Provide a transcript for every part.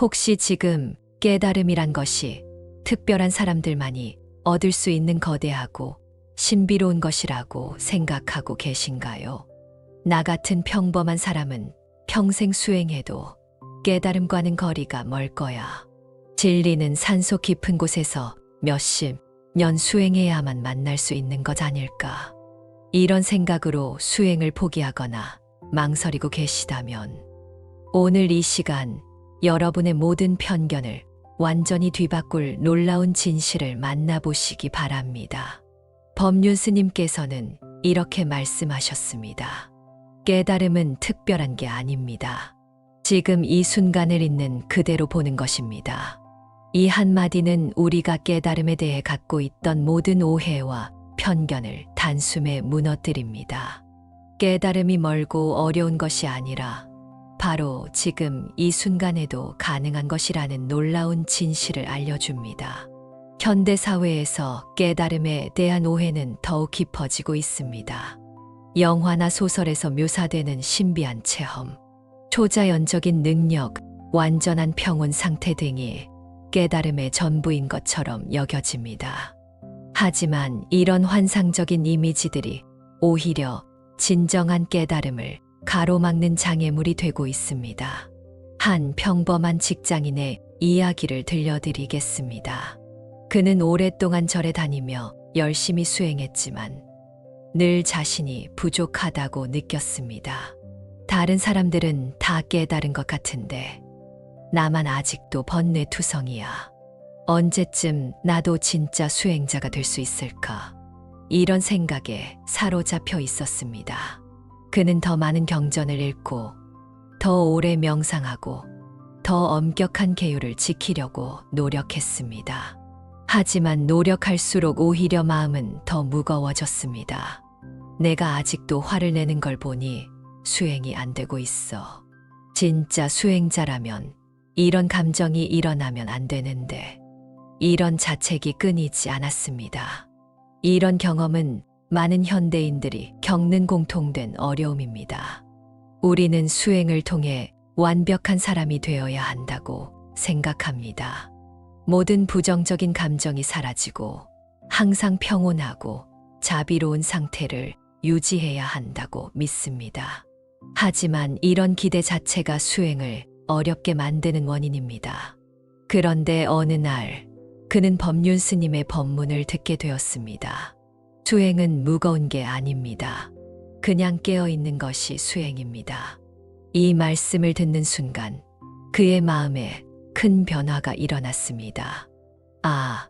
혹시 지금 깨달음이란 것이 특별한 사람들만이 얻을 수 있는 거대하고 신비로운 것이라고 생각하고 계신가요? 나 같은 평범한 사람은 평생 수행해도 깨달음과는 거리가 멀 거야. 진리는 산소 깊은 곳에서 몇십 년 수행해야만 만날 수 있는 것 아닐까. 이런 생각으로 수행을 포기하거나 망설이고 계시다면 오늘 이 시간 여러분의 모든 편견을 완전히 뒤바꿀 놀라운 진실을 만나보시기 바랍니다. 법륜 스님께서는 이렇게 말씀하셨습니다. 깨달음은 특별한 게 아닙니다. 지금 이 순간을 있는 그대로 보는 것입니다. 이 한마디는 우리가 깨달음에 대해 갖고 있던 모든 오해와 편견을 단숨에 무너뜨립니다. 깨달음이 멀고 어려운 것이 아니라 바로 지금 이 순간에도 가능한 것이라는 놀라운 진실을 알려줍니다. 현대 사회에서 깨달음에 대한 오해는 더욱 깊어지고 있습니다. 영화나 소설에서 묘사되는 신비한 체험, 초자연적인 능력, 완전한 평온 상태 등이 깨달음의 전부인 것처럼 여겨집니다. 하지만 이런 환상적인 이미지들이 오히려 진정한 깨달음을 가로막는 장애물이 되고 있습니다. 한 평범한 직장인의 이야기를 들려드리겠습니다. 그는 오랫동안 절에 다니며 열심히 수행했지만 늘 자신이 부족하다고 느꼈습니다. 다른 사람들은 다 깨달은 것 같은데 나만 아직도 번뇌투성이야. 언제쯤 나도 진짜 수행자가 될 수 있을까? 이런 생각에 사로잡혀 있었습니다. 그는 더 많은 경전을 읽고 더 오래 명상하고 더 엄격한 계율을 지키려고 노력했습니다. 하지만 노력할수록 오히려 마음은 더 무거워졌습니다. 내가 아직도 화를 내는 걸 보니 수행이 안 되고 있어. 진짜 수행자라면 이런 감정이 일어나면 안 되는데 이런 자책이 끊이지 않았습니다. 이런 경험은 많은 현대인들이 겪는 공통된 어려움입니다. 우리는 수행을 통해 완벽한 사람이 되어야 한다고 생각합니다. 모든 부정적인 감정이 사라지고 항상 평온하고 자비로운 상태를 유지해야 한다고 믿습니다. 하지만 이런 기대 자체가 수행을 어렵게 만드는 원인입니다. 그런데 어느 날 그는 법륜 스님의 법문을 듣게 되었습니다. 수행은 무거운 게 아닙니다. 그냥 깨어있는 것이 수행입니다. 이 말씀을 듣는 순간 그의 마음에 큰 변화가 일어났습니다. 아,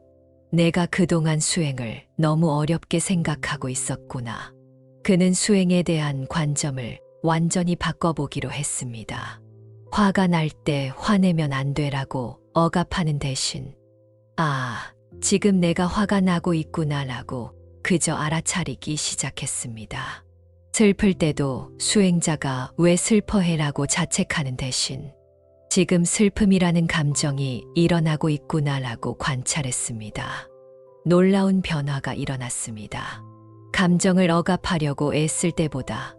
내가 그동안 수행을 너무 어렵게 생각하고 있었구나. 그는 수행에 대한 관점을 완전히 바꿔보기로 했습니다. 화가 날 때 화내면 안 되라고 억압하는 대신 아, 지금 내가 화가 나고 있구나라고 그저 알아차리기 시작했습니다. 슬플 때도 수행자가 왜 슬퍼해라고 자책하는 대신 지금 슬픔이라는 감정이 일어나고 있구나라고 관찰했습니다. 놀라운 변화가 일어났습니다. 감정을 억압하려고 애쓸 때보다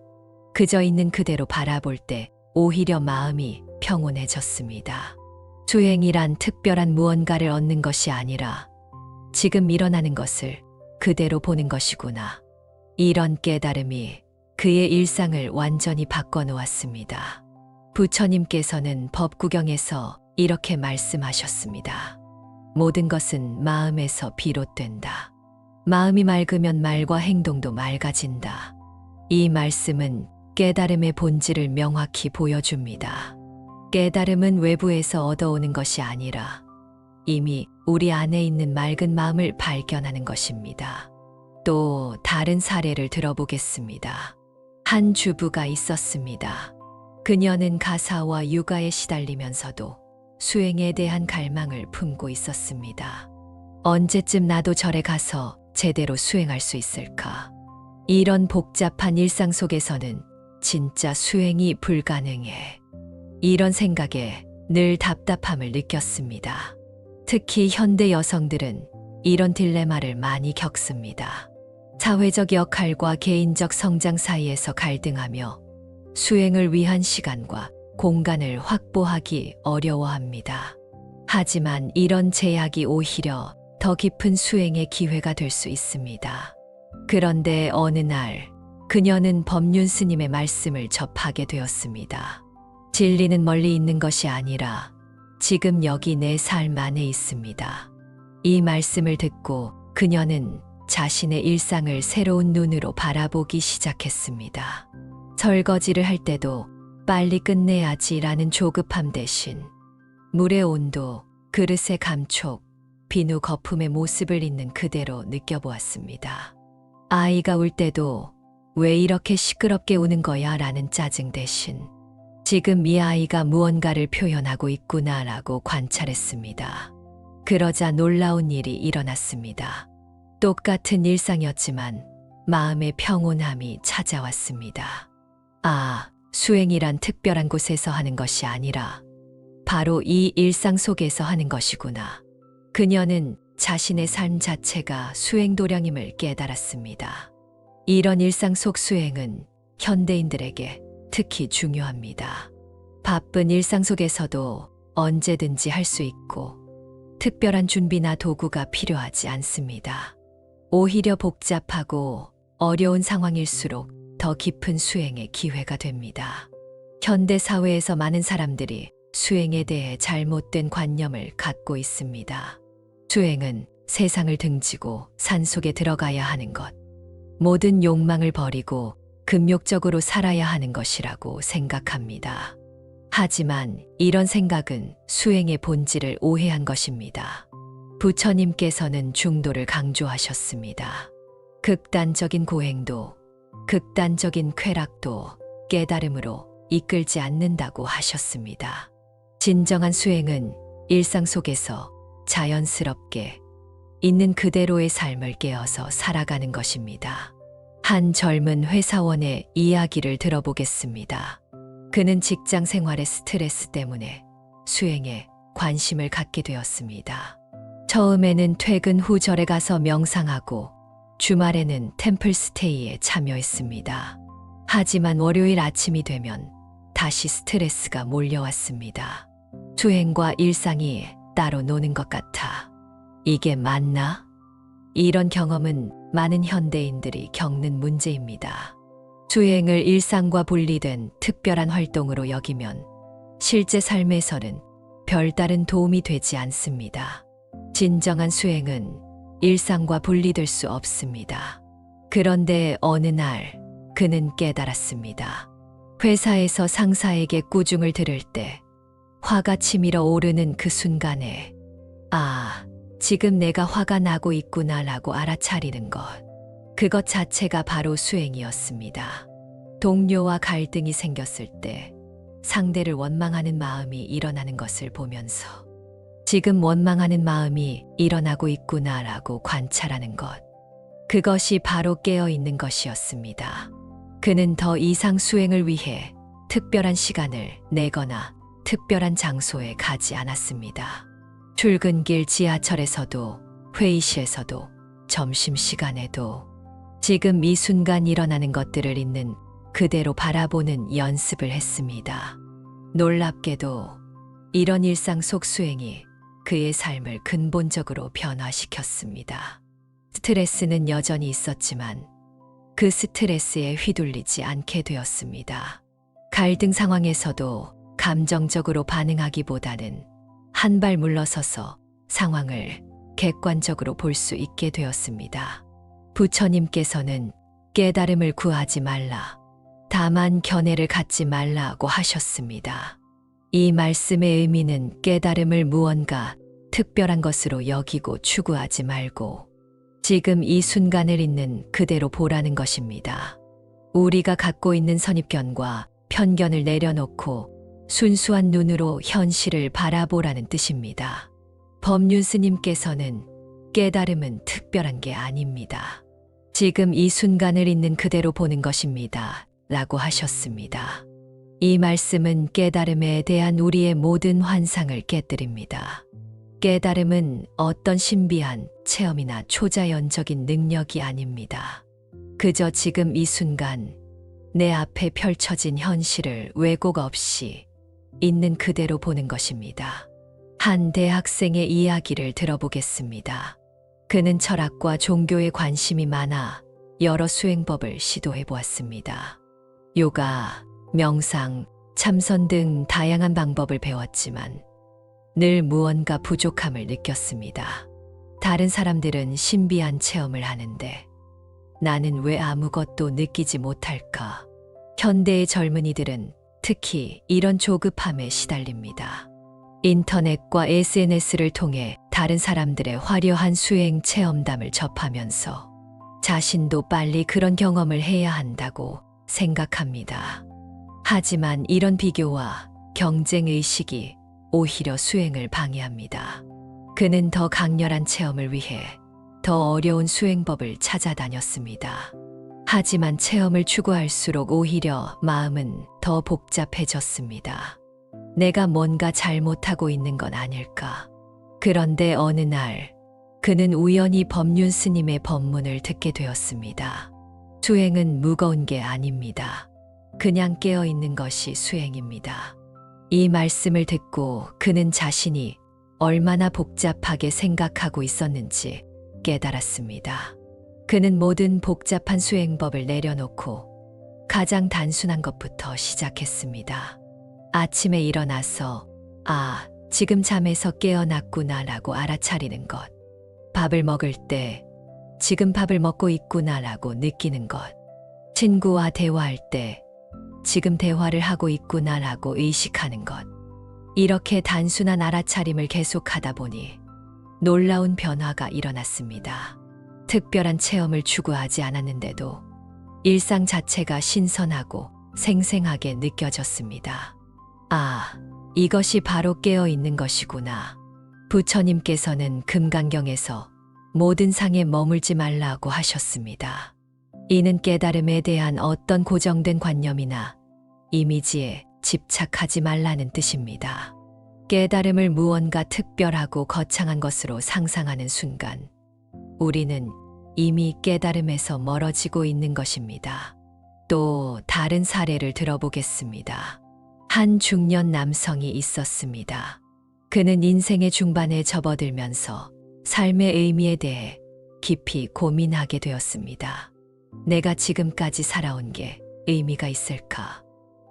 그저 있는 그대로 바라볼 때 오히려 마음이 평온해졌습니다. 수행이란 특별한 무언가를 얻는 것이 아니라 지금 일어나는 것을 그대로 보는 것이구나. 이런 깨달음이 그의 일상을 완전히 바꿔놓았습니다. 부처님께서는 법구경에서 이렇게 말씀하셨습니다. 모든 것은 마음에서 비롯된다. 마음이 맑으면 말과 행동도 맑아진다. 이 말씀은 깨달음의 본질을 명확히 보여줍니다. 깨달음은 외부에서 얻어오는 것이 아니라 이미 우리 안에 있는 맑은 마음을 발견하는 것입니다. 또 다른 사례를 들어보겠습니다. 한 주부가 있었습니다. 그녀는 가사와 육아에 시달리면서도 수행에 대한 갈망을 품고 있었습니다. 언제쯤 나도 절에 가서 제대로 수행할 수 있을까? 이런 복잡한 일상 속에서는 진짜 수행이 불가능해. 이런 생각에 늘 답답함을 느꼈습니다. 특히 현대 여성들은 이런 딜레마를 많이 겪습니다. 사회적 역할과 개인적 성장 사이에서 갈등하며 수행을 위한 시간과 공간을 확보하기 어려워합니다. 하지만 이런 제약이 오히려 더 깊은 수행의 기회가 될 수 있습니다. 그런데 어느 날 그녀는 법륜 스님의 말씀을 접하게 되었습니다. 진리는 멀리 있는 것이 아니라 지금 여기 내 삶 안에 있습니다. 이 말씀을 듣고 그녀는 자신의 일상을 새로운 눈으로 바라보기 시작했습니다. 설거지를 할 때도 빨리 끝내야지라는 조급함 대신 물의 온도, 그릇의 감촉, 비누 거품의 모습을 있는 그대로 느껴보았습니다. 아이가 울 때도 왜 이렇게 시끄럽게 우는 거야 라는 짜증 대신 지금 이 아이가 무언가를 표현하고 있구나라고 관찰했습니다. 그러자 놀라운 일이 일어났습니다. 똑같은 일상이었지만 마음의 평온함이 찾아왔습니다. 아, 수행이란 특별한 곳에서 하는 것이 아니라 바로 이 일상 속에서 하는 것이구나. 그녀는 자신의 삶 자체가 수행도량임을 깨달았습니다. 이런 일상 속 수행은 현대인들에게 특히 중요합니다. 바쁜 일상 속에서도 언제든지 할 수 있고 특별한 준비나 도구가 필요하지 않습니다. 오히려 복잡하고 어려운 상황일수록 더 깊은 수행의 기회가 됩니다. 현대 사회에서 많은 사람들이 수행에 대해 잘못된 관념을 갖고 있습니다. 수행은 세상을 등지고 산속에 들어가야 하는 것, 모든 욕망을 버리고 금욕적으로 살아야 하는 것이라고 생각합니다. 하지만 이런 생각은 수행의 본질을 오해한 것입니다. 부처님께서는 중도를 강조하셨습니다. 극단적인 고행도, 극단적인 쾌락도 깨달음으로 이끌지 않는다고 하셨습니다. 진정한 수행은 일상 속에서 자연스럽게 있는 그대로의 삶을 깨어서 살아가는 것입니다. 한 젊은 회사원의 이야기를 들어보겠습니다. 그는 직장 생활의 스트레스 때문에 수행에 관심을 갖게 되었습니다. 처음에는 퇴근 후 절에 가서 명상하고 주말에는 템플스테이에 참여했습니다. 하지만 월요일 아침이 되면 다시 스트레스가 몰려왔습니다. 수행과 일상이 따로 노는 것 같아. 이게 맞나? 이런 경험은 많은 현대인들이 겪는 문제입니다. 수행을 일상과 분리된 특별한 활동으로 여기면 실제 삶에서는 별다른 도움이 되지 않습니다. 진정한 수행은 일상과 분리될 수 없습니다. 그런데 어느 날 그는 깨달았습니다. 회사에서 상사에게 꾸중을 들을 때 화가 치밀어 오르는 그 순간에 아, 지금 내가 화가 나고 있구나라고 알아차리는 것. 그것 자체가 바로 수행이었습니다. 동료와 갈등이 생겼을 때 상대를 원망하는 마음이 일어나는 것을 보면서 지금 원망하는 마음이 일어나고 있구나라고 관찰하는 것. 그것이 바로 깨어있는 것이었습니다. 그는 더 이상 수행을 위해 특별한 시간을 내거나 특별한 장소에 가지 않았습니다. 출근길 지하철에서도 회의실에서도 점심시간에도 지금 이 순간 일어나는 것들을 있는 그대로 바라보는 연습을 했습니다. 놀랍게도 이런 일상 속 수행이 그의 삶을 근본적으로 변화시켰습니다. 스트레스는 여전히 있었지만 그 스트레스에 휘둘리지 않게 되었습니다. 갈등 상황에서도 감정적으로 반응하기보다는 한 발 물러서서 상황을 객관적으로 볼 수 있게 되었습니다. 부처님께서는 깨달음을 구하지 말라, 다만 견해를 갖지 말라고 하셨습니다. 이 말씀의 의미는 깨달음을 무언가 특별한 것으로 여기고 추구하지 말고 지금 이 순간을 있는 그대로 보라는 것입니다. 우리가 갖고 있는 선입견과 편견을 내려놓고 순수한 눈으로 현실을 바라보라는 뜻입니다. 법륜 스님께서는 깨달음은 특별한 게 아닙니다. 지금 이 순간을 있는 그대로 보는 것입니다. 라고 하셨습니다. 이 말씀은 깨달음에 대한 우리의 모든 환상을 깨뜨립니다. 깨달음은 어떤 신비한 체험이나 초자연적인 능력이 아닙니다. 그저 지금 이 순간 내 앞에 펼쳐진 현실을 왜곡 없이 있는 그대로 보는 것입니다. 한 대학생의 이야기를 들어보겠습니다. 그는 철학과 종교에 관심이 많아 여러 수행법을 시도해 보았습니다. 요가, 명상, 참선 등 다양한 방법을 배웠지만 늘 무언가 부족함을 느꼈습니다. 다른 사람들은 신비한 체험을 하는데 나는 왜 아무것도 느끼지 못할까? 현대의 젊은이들은 특히 이런 조급함에 시달립니다. 인터넷과 SNS를 통해 다른 사람들의 화려한 수행 체험담을 접하면서 자신도 빨리 그런 경험을 해야 한다고 생각합니다. 하지만 이런 비교와 경쟁의식이 오히려 수행을 방해합니다. 그는 더 강렬한 체험을 위해 더 어려운 수행법을 찾아다녔습니다. 하지만 체험을 추구할수록 오히려 마음은 더 복잡해졌습니다. 내가 뭔가 잘못하고 있는 건 아닐까? 그런데 어느 날 그는 우연히 법륜 스님의 법문을 듣게 되었습니다. 수행은 무거운 게 아닙니다. 그냥 깨어 있는 것이 수행입니다. 이 말씀을 듣고 그는 자신이 얼마나 복잡하게 생각하고 있었는지 깨달았습니다. 그는 모든 복잡한 수행법을 내려놓고 가장 단순한 것부터 시작했습니다. 아침에 일어나서 지금 잠에서 깨어났구나라고 알아차리는 것. 밥을 먹을 때 지금 밥을 먹고 있구나라고 느끼는 것. 친구와 대화할 때 지금 대화를 하고 있구나라고 의식하는 것. 이렇게 단순한 알아차림을 계속하다 보니 놀라운 변화가 일어났습니다. 특별한 체험을 추구하지 않았는데도 일상 자체가 신선하고 생생하게 느껴졌습니다. 이것이 바로 깨어 있는 것이구나. 부처님께서는 금강경에서 모든 상에 머물지 말라고 하셨습니다. 이는 깨달음에 대한 어떤 고정된 관념이나 이미지에 집착하지 말라는 뜻입니다. 깨달음을 무언가 특별하고 거창한 것으로 상상하는 순간 우리는 이미 깨달음에서 멀어지고 있는 것입니다. 또 다른 사례를 들어보겠습니다. 한 중년 남성이 있었습니다. 그는 인생의 중반에 접어들면서 삶의 의미에 대해 깊이 고민하게 되었습니다. 내가 지금까지 살아온 게 의미가 있을까?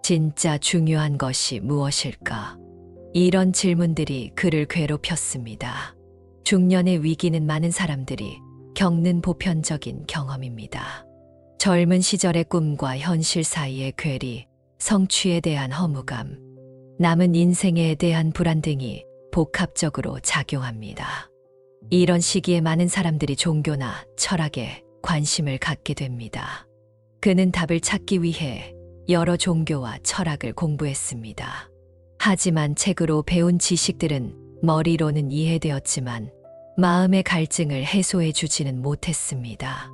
진짜 중요한 것이 무엇일까? 이런 질문들이 그를 괴롭혔습니다. 중년의 위기는 많은 사람들이 겪는 보편적인 경험입니다. 젊은 시절의 꿈과 현실 사이의 괴리, 성취에 대한 허무감, 남은 인생에 대한 불안 등이 복합적으로 작용합니다. 이런 시기에 많은 사람들이 종교나 철학에 관심을 갖게 됩니다. 그는 답을 찾기 위해 여러 종교와 철학을 공부했습니다. 하지만 책으로 배운 지식들은 머리로는 이해되었지만 마음의 갈증을 해소해 주지는 못했습니다.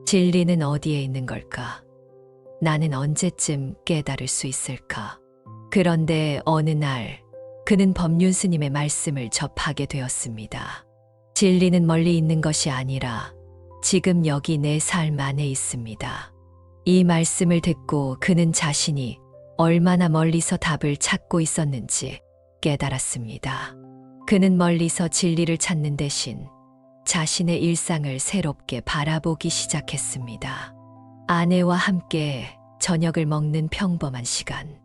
진리는 어디에 있는 걸까? 나는 언제쯤 깨달을 수 있을까? 그런데 어느 날 그는 법륜 스님의 말씀을 접하게 되었습니다. 진리는 멀리 있는 것이 아니라 지금 여기 내 삶 안에 있습니다. 이 말씀을 듣고 그는 자신이 얼마나 멀리서 답을 찾고 있었는지 깨달았습니다. 그는 멀리서 진리를 찾는 대신 자신의 일상을 새롭게 바라보기 시작했습니다. 아내와 함께 저녁을 먹는 평범한 시간,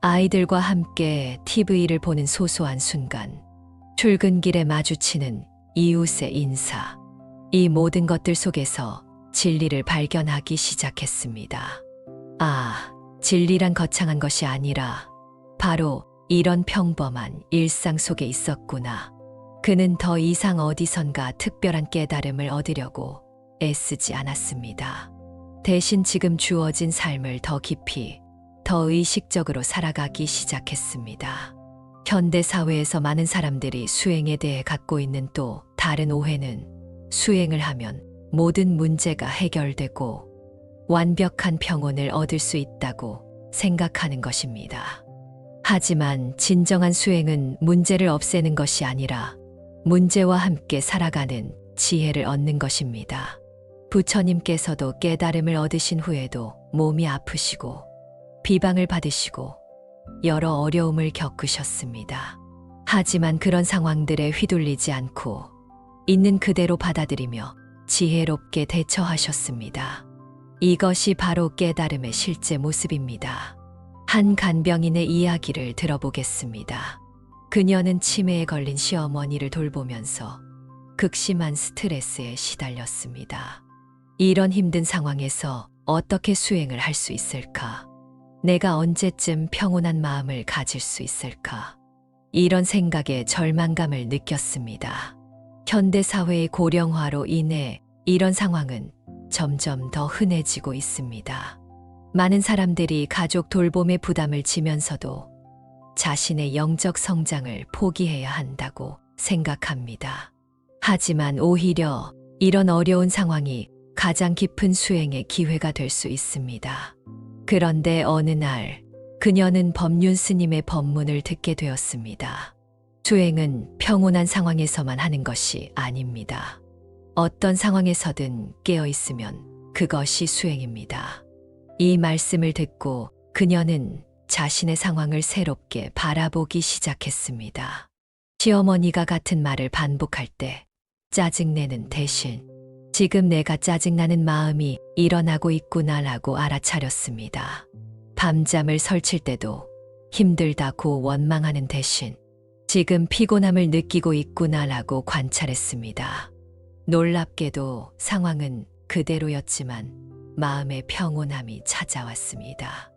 아이들과 함께 TV를 보는 소소한 순간, 출근길에 마주치는 이웃의 인사, 이 모든 것들 속에서 진리를 발견하기 시작했습니다. 진리란 거창한 것이 아니라 바로 이런 평범한 일상 속에 있었구나. 그는 더 이상 어디선가 특별한 깨달음을 얻으려고 애쓰지 않았습니다. 대신 지금 주어진 삶을 더 깊이, 더 의식적으로 살아가기 시작했습니다. 현대 사회에서 많은 사람들이 수행에 대해 갖고 있는 또 다른 오해는 수행을 하면 모든 문제가 해결되고 완벽한 평온을 얻을 수 있다고 생각하는 것입니다. 하지만 진정한 수행은 문제를 없애는 것이 아니라 문제와 함께 살아가는 지혜를 얻는 것입니다. 부처님께서도 깨달음을 얻으신 후에도 몸이 아프시고 비방을 받으시고 여러 어려움을 겪으셨습니다. 하지만 그런 상황들에 휘둘리지 않고 있는 그대로 받아들이며 지혜롭게 대처하셨습니다. 이것이 바로 깨달음의 실제 모습입니다. 한 간병인의 이야기를 들어보겠습니다. 그녀는 치매에 걸린 시어머니를 돌보면서 극심한 스트레스에 시달렸습니다. 이런 힘든 상황에서 어떻게 수행을 할 수 있을까? 내가 언제쯤 평온한 마음을 가질 수 있을까? 이런 생각에 절망감을 느꼈습니다. 현대사회의 고령화로 인해 이런 상황은 점점 더 흔해지고 있습니다. 많은 사람들이 가족 돌봄의 부담을 지면서도 자신의 영적 성장을 포기해야 한다고 생각합니다. 하지만 오히려 이런 어려운 상황이 가장 깊은 수행의 기회가 될 수 있습니다. 그런데 어느 날 그녀는 법륜 스님의 법문을 듣게 되었습니다. 수행은 평온한 상황에서만 하는 것이 아닙니다. 어떤 상황에서든 깨어 있으면 그것이 수행입니다. 이 말씀을 듣고 그녀는 자신의 상황을 새롭게 바라보기 시작했습니다. 시어머니가 같은 말을 반복할 때 짜증내는 대신 지금 내가 짜증나는 마음이 일어나고 있구나라고 알아차렸습니다. 밤잠을 설칠 때도 힘들다고 원망하는 대신 지금 피곤함을 느끼고 있구나라고 관찰했습니다. 놀랍게도 상황은 그대로였지만 마음의 평온함이 찾아왔습니다.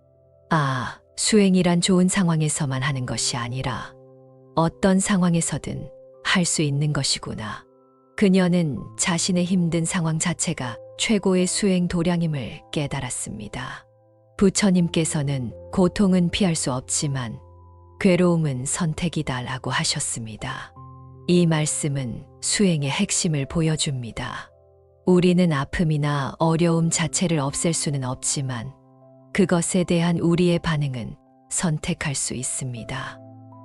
아, 수행이란 좋은 상황에서만 하는 것이 아니라 어떤 상황에서든 할 수 있는 것이구나. 그녀는 자신의 힘든 상황 자체가 최고의 수행 도량임을 깨달았습니다. 부처님께서는 고통은 피할 수 없지만 괴로움은 선택이다라고 하셨습니다. 이 말씀은 수행의 핵심을 보여줍니다. 우리는 아픔이나 어려움 자체를 없앨 수는 없지만 그것에 대한 우리의 반응은 선택할 수 있습니다.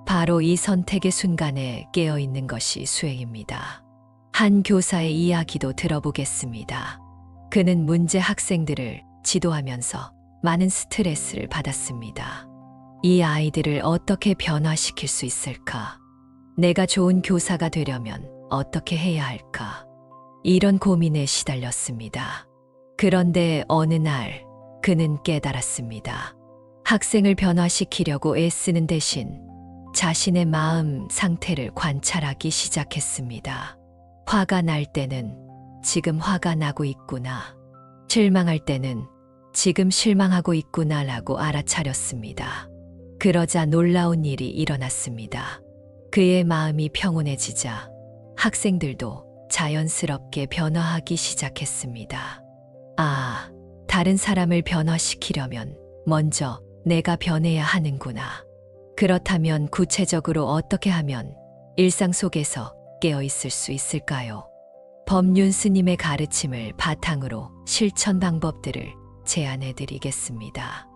바로 이 선택의 순간에 깨어 있는 것이 수행입니다. 한 교사의 이야기도 들어보겠습니다. 그는 문제 학생들을 지도하면서 많은 스트레스를 받았습니다. 이 아이들을 어떻게 변화시킬 수 있을까? 내가 좋은 교사가 되려면 어떻게 해야 할까? 이런 고민에 시달렸습니다. 그런데 어느 날 그는 깨달았습니다. 학생을 변화시키려고 애쓰는 대신 자신의 마음 상태를 관찰하기 시작했습니다. 화가 날 때는 지금 화가 나고 있구나. 실망할 때는 지금 실망하고 있구나라고 알아차렸습니다. 그러자 놀라운 일이 일어났습니다. 그의 마음이 평온해지자 학생들도 자연스럽게 변화하기 시작했습니다. 아, 다른 사람을 변화시키려면 먼저 내가 변해야 하는구나. 그렇다면 구체적으로 어떻게 하면 일상 속에서 깨어 있을 수 있을까요? 법륜 스님의 가르침을 바탕으로 실천 방법들을 제안해 드리겠습니다.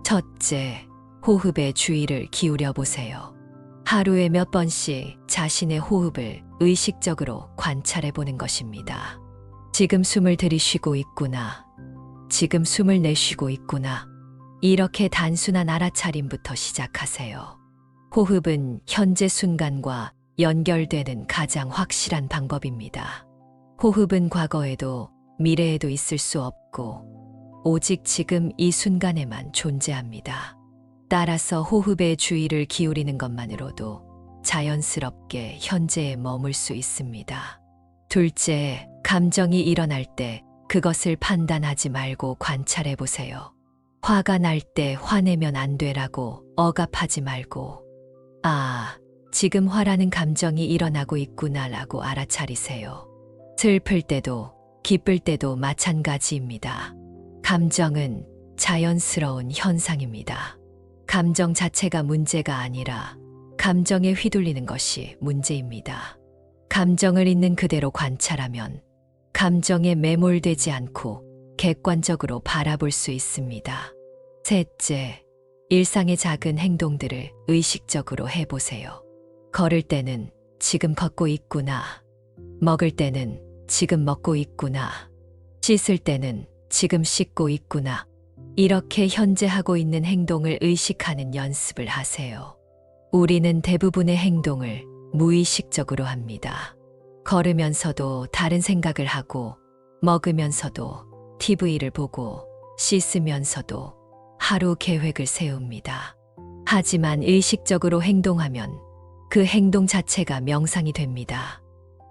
첫째, 호흡에 주의를 기울여 보세요. 하루에 몇 번씩 자신의 호흡을 의식적으로 관찰해 보는 것입니다. 지금 숨을 들이쉬고 있구나. 지금 숨을 내쉬고 있구나. 이렇게 단순한 알아차림부터 시작하세요. 호흡은 현재 순간과 연결되는 가장 확실한 방법입니다. 호흡은 과거에도 미래에도 있을 수 없고 오직 지금 이 순간에만 존재합니다. 따라서 호흡에 주의를 기울이는 것만으로도 자연스럽게 현재에 머물 수 있습니다. 둘째, 감정이 일어날 때 그것을 판단하지 말고 관찰해 보세요. 화가 날 때 화내면 안 되라고 억압하지 말고, 아, 지금 화라는 감정이 일어나고 있구나라고 알아차리세요. 슬플 때도 기쁠 때도 마찬가지입니다. 감정은 자연스러운 현상입니다. 감정 자체가 문제가 아니라 감정에 휘둘리는 것이 문제입니다. 감정을 있는 그대로 관찰하면 감정에 매몰되지 않고 객관적으로 바라볼 수 있습니다. 셋째, 일상의 작은 행동들을 의식적으로 해보세요. 걸을 때는 지금 걷고 있구나. 먹을 때는 지금 먹고 있구나. 씻을 때는 지금 씻고 있구나. 이렇게 현재 하고 있는 행동을 의식하는 연습을 하세요. 우리는 대부분의 행동을 무의식적으로 합니다. 걸으면서도 다른 생각을 하고, 먹으면서도 TV를 보고, 씻으면서도 하루 계획을 세웁니다. 하지만 의식적으로 행동하면 그 행동 자체가 명상이 됩니다.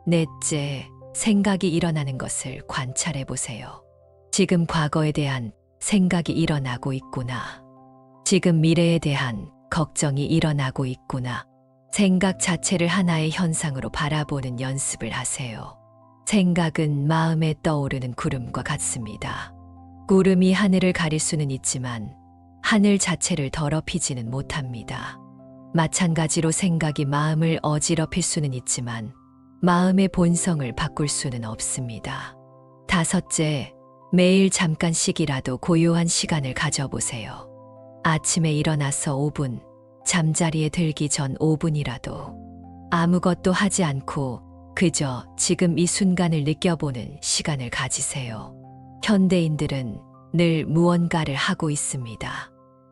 넷째, 생각이 일어나는 것을 관찰해 보세요. 지금 과거에 대한 생각이 일어나고 있구나. 지금 미래에 대한 걱정이 일어나고 있구나. 생각 자체를 하나의 현상으로 바라보는 연습을 하세요. 생각은 마음에 떠오르는 구름과 같습니다. 구름이 하늘을 가릴 수는 있지만 하늘 자체를 더럽히지는 못합니다. 마찬가지로 생각이 마음을 어지럽힐 수는 있지만 마음의 본성을 바꿀 수는 없습니다. 다섯째, 매일 잠깐씩이라도 고요한 시간을 가져보세요. 아침에 일어나서 5분, 잠자리에 들기 전 5분이라도 아무것도 하지 않고 그저 지금 이 순간을 느껴보는 시간을 가지세요. 현대인들은 늘 무언가를 하고 있습니다.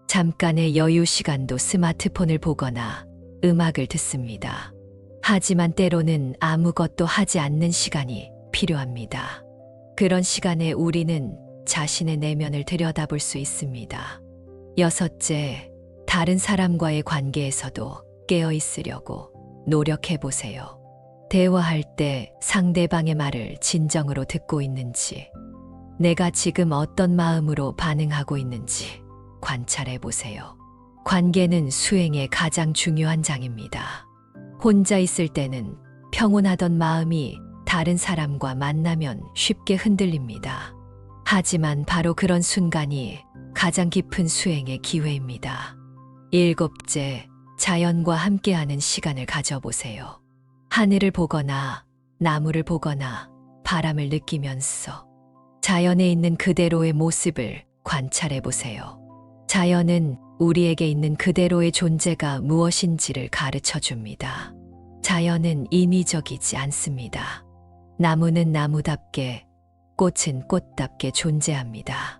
잠깐의 여유 시간도 스마트폰을 보거나 음악을 듣습니다. 하지만 때로는 아무것도 하지 않는 시간이 필요합니다. 그런 시간에 우리는 자신의 내면을 들여다볼 수 있습니다. 여섯째, 다른 사람과의 관계에서도 깨어 있으려고 노력해 보세요. 대화할 때 상대방의 말을 진정으로 듣고 있는지, 내가 지금 어떤 마음으로 반응하고 있는지 관찰해 보세요. 관계는 수행의 가장 중요한 장입니다. 혼자 있을 때는 평온하던 마음이 다른 사람과 만나면 쉽게 흔들립니다. 하지만 바로 그런 순간이 가장 깊은 수행의 기회입니다. 일곱째, 자연과 함께하는 시간을 가져보세요. 하늘을 보거나 나무를 보거나 바람을 느끼면서 자연에 있는 그대로의 모습을 관찰해 보세요. 자연은 우리에게 있는 그대로의 존재가 무엇인지를 가르쳐 줍니다. 자연은 인위적이지 않습니다. 나무는 나무답게, 꽃은 꽃답게 존재합니다.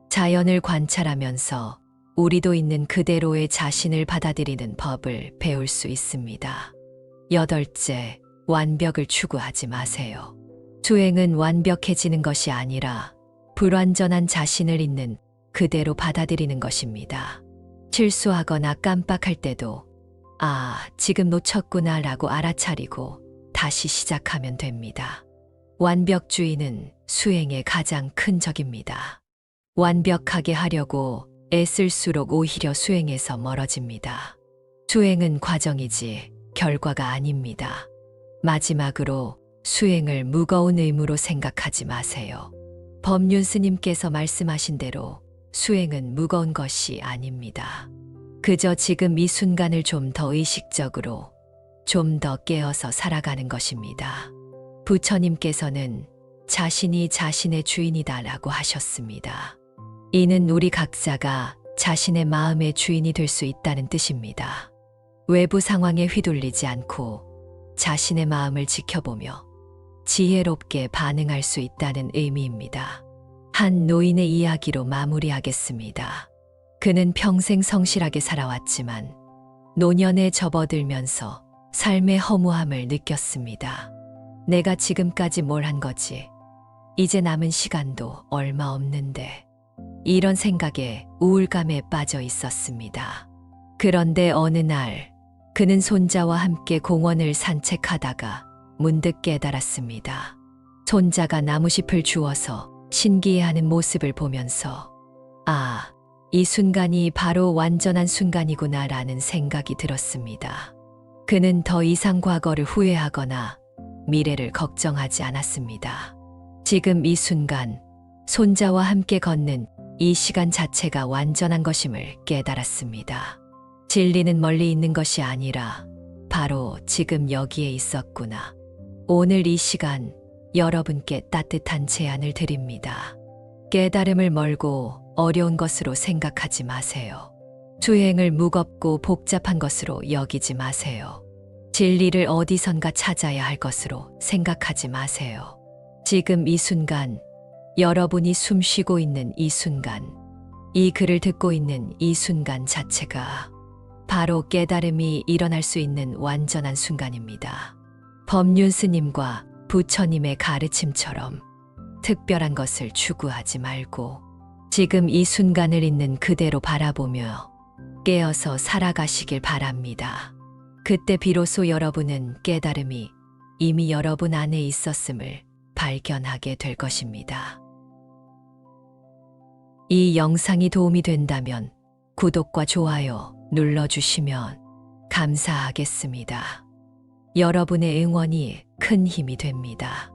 자연을 관찰하면서 우리도 있는 그대로의 자신을 받아들이는 법을 배울 수 있습니다. 여덟째, 완벽을 추구하지 마세요. 수행은 완벽해지는 것이 아니라 불완전한 자신을 있는 그대로 받아들이는 것입니다. 실수하거나 깜빡할 때도 지금 놓쳤구나 라고 알아차리고 다시 시작하면 됩니다. 완벽주의는 수행의 가장 큰 적입니다. 완벽하게 하려고 애쓸수록 오히려 수행에서 멀어집니다. 수행은 과정이지 결과가 아닙니다. 마지막으로 수행을 무거운 의무로 생각하지 마세요. 법륜 스님께서 말씀하신 대로 수행은 무거운 것이 아닙니다. 그저 지금 이 순간을 좀 더 의식적으로, 좀 더 깨어서 살아가는 것입니다. 부처님께서는 자신이 자신의 주인이다라고 하셨습니다. 이는 우리 각자가 자신의 마음의 주인이 될 수 있다는 뜻입니다. 외부 상황에 휘둘리지 않고 자신의 마음을 지켜보며 지혜롭게 반응할 수 있다는 의미입니다. 한 노인의 이야기로 마무리하겠습니다. 그는 평생 성실하게 살아왔지만 노년에 접어들면서 삶의 허무함을 느꼈습니다. 내가 지금까지 뭘 한 거지? 이제 남은 시간도 얼마 없는데. 이런 생각에 우울감에 빠져 있었습니다. 그런데 어느 날 그는 손자와 함께 공원을 산책하다가 문득 깨달았습니다. 손자가 나무잎을 주워서 신기해하는 모습을 보면서 이 순간이 바로 완전한 순간이구나라는 생각이 들었습니다. 그는 더 이상 과거를 후회하거나 미래를 걱정하지 않았습니다. 지금 이 순간, 손자와 함께 걷는 이 시간 자체가 완전한 것임을 깨달았습니다. 진리는 멀리 있는 것이 아니라 바로 지금 여기에 있었구나. 오늘 이 시간 여러분께 따뜻한 제안을 드립니다. 깨달음을 멀고 어려운 것으로 생각하지 마세요. 수행을 무겁고 복잡한 것으로 여기지 마세요. 진리를 어디선가 찾아야 할 것으로 생각하지 마세요. 지금 이 순간, 여러분이 숨 쉬고 있는 이 순간, 이 글을 듣고 있는 이 순간 자체가 바로 깨달음이 일어날 수 있는 완전한 순간입니다. 법륜 스님과 부처님의 가르침처럼 특별한 것을 추구하지 말고 지금 이 순간을 있는 그대로 바라보며 깨어서 살아가시길 바랍니다. 그때 비로소 여러분은 깨달음이 이미 여러분 안에 있었음을 발견하게 될 것입니다. 이 영상이 도움이 된다면 구독과 좋아요 눌러주시면 감사하겠습니다. 여러분의 응원이 큰 힘이 됩니다.